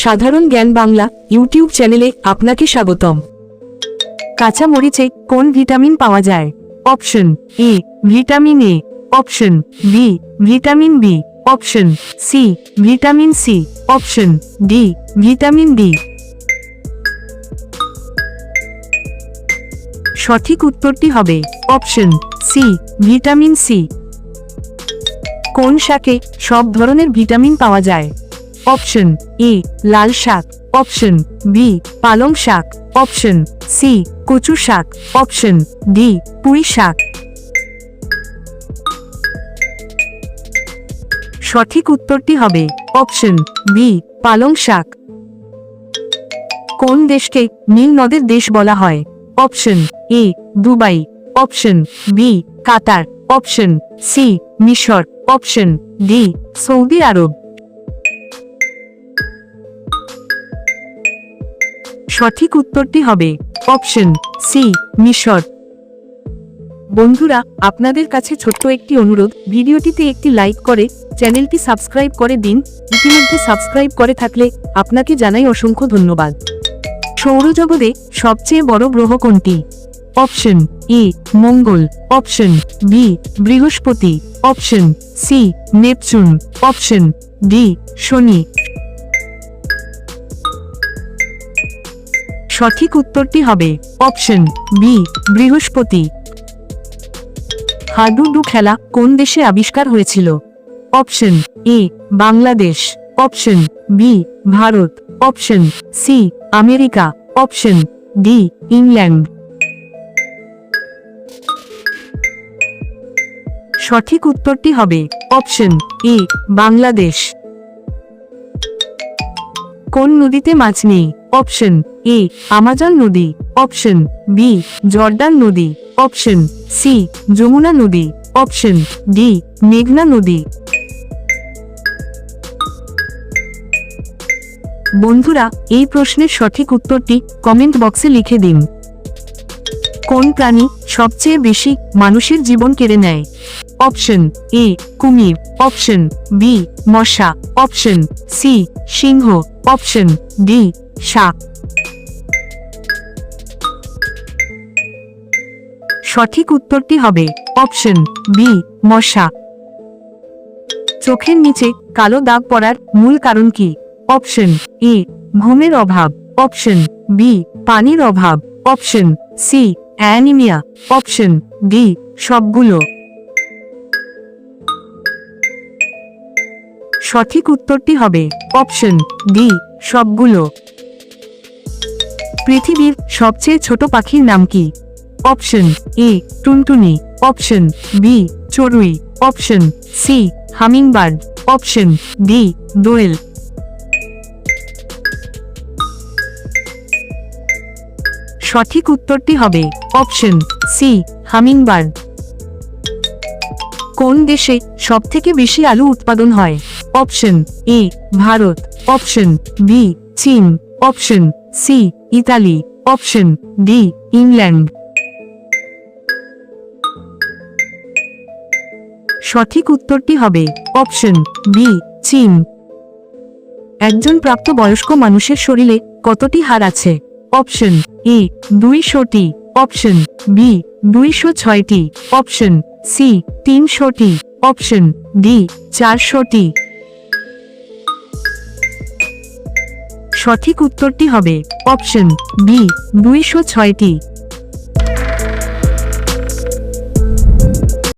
সাধারণ জ্ঞান বাংলা ইউটিউব চ্যানেলে আপনাকে স্বাগতম। কাঁচা মরিচে কোন ভিটামিন পাওয়া যায়? Option A vitamin A, option B vitamin B, option C vitamin C, option D vitamin D. সঠিক উত্তরটি হবে অপশন সি ভিটামিন সি। কোন শাকে সব ধরনের ভিটামিন পাওয়া যায়? অপশন এ লাল শাক, অপশন বি পালং শাক, অপশন সি কচু শাক, অপশন ডি পুঁই শাক। সঠিক উত্তরটি হবে অপশন বি পালং শাক। কোন দেশকে নীল নদের দেশ বলা হয়? Option A Dubai, option B Qatar, option C মিশর, অপশন ডি সৌদি আরব। সঠিক উত্তরটি হবে অপশন সি মিশর। বন্ধুরা, আপনাদের কাছে ছোট্ট একটি অনুরোধ, ভিডিওটিতে একটি লাইক করে চ্যানেলটি সাবস্ক্রাইব করে দিন। ইতিমধ্যে সাবস্ক্রাইব করে থাকলে আপনাকে জানাই অসংখ্য ধন্যবাদ। সৌরজগতে সবচেয়ে বড় গ্রহ কোনটি? অপশন এ মঙ্গল, অপশন বি বৃহস্পতি, option C Neptune, option D শনি। সঠিক উত্তরটি হবে অপশন বি বৃহস্পতি। হাডুডু খেলা কোন দেশে আবিষ্কার হয়েছিল? Option A Bangladesh, option B Bharat, option C America, option D England. সঠিক উত্তরটি হবে অপশন এ বাংলাদেশ। কোন নদীতে মাছ নেই? অপশন এ আমাজন নদী, অপশন বি জর্ডান নদী, অপশন সি যমুনা নদী, অপশন ডি মেঘনা নদী। বন্ধুরা, এই প্রশ্নের সঠিক উত্তরটি কমেন্ট বক্সে লিখে দিন। কোন প্রাণী সবচেয়ে বেশি মানুষের জীবন কেড়ে নেয়? অপশন এ কুমির, অপশন বি মশা, অপশন সি সিংহ, অপশন ডি সাপ। সঠিক উত্তরটি হবে অপশন বি মশা। চোখের নিচে কালো দাগ পড়ার মূল কারণ কি? অপশন এ ঘুমের অভাব, অপশন বি পানির অভাব, option C anaemia, option D সবগুলো। সঠিক উত্তরটি হবে অপশন ডি সবগুলো। পৃথিবীর সবচেয়ে ছোট পাখির নাম কি? অপশন এ টুনটুনি, অপশন বি চড়ুই, option C hummingbird, option D দোয়েল। সঠিক উত্তরটি হবে অপশন সি হামিংবার্ড। কোন দেশে সবথেকে বেশি আলু উৎপাদন হয়? Option A Bharat, option B চীন, option C Italy, option D England. সঠিক উত্তরটি হবে অপশন বি চীন। একজন প্রাপ্তবয়স্ক মানুষের শরীরে কতটি হাড় আছে? অপশন এ 200টি, অপশন বি 206টি, অপশন সি 300টি, অপশন ডি 400টি। সঠিক উত্তরটি হবে অপশন বি 206টি।